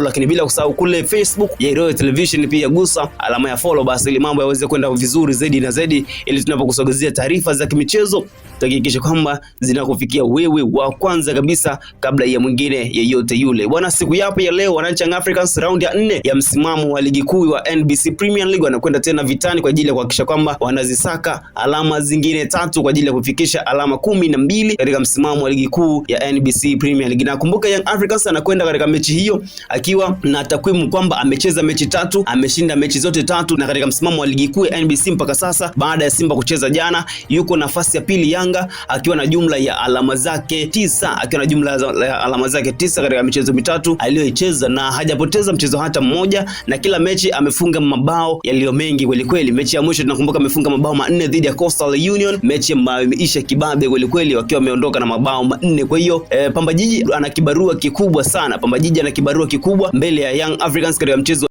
lakini bila kusahau kule Facebook ya Royal Television pia gusa alama ya follow basi ili mambo yaweze kwenda vizuri zaidi na zaidi, ili tunapokusogezea taarifa za kimichezo tuhakikishe kwamba zinakufikia wewe wa kwanza kabisa kabla ya mwingine yeyote yule. Bwana, siku yapo ya leo wananchi Young Africans round ya 4 ya msimamo wa ligi kuu wa NBC Premier League wanakwenda tena vitani kwa ajili ya kuhakikisha kwamba wanazisaka alama zingine 3 kwa ajili ya kufikisha alama 12 katika msimamo wa ligi kuu ya NBC Premier League. Na kumbuka Young Africans anakwenda katika mechi hiyo akiwa na takwimu kwamba amecheza mechi 3, ameshinda mechi zote 3, na katika msimamo wa ligi kuu ya NBC mpaka sasa baada ya Simba kucheza jana yuko nafasi ya pili Yanga akiwa na jumla ya alama zake 9, katika michezo mitatu aliyoicheza na hajapoteza mchezo hata mmoja, na kila mechi amefunga mabao yaliyo mengi kweli kweli. Mechi ya mwisho tunakumbuka amefunga mabao 4 dhidi ya Coastal Union, mechi ambayo imeisha kibabe kweli kweli wakiwa wameondoka na mabao 4. Kwa hiyo Pamba Jiji ana kibarua kikubwa sana, Pamba Jiji ana kibarua kikubwa mbele ya Young Africans katika mchezo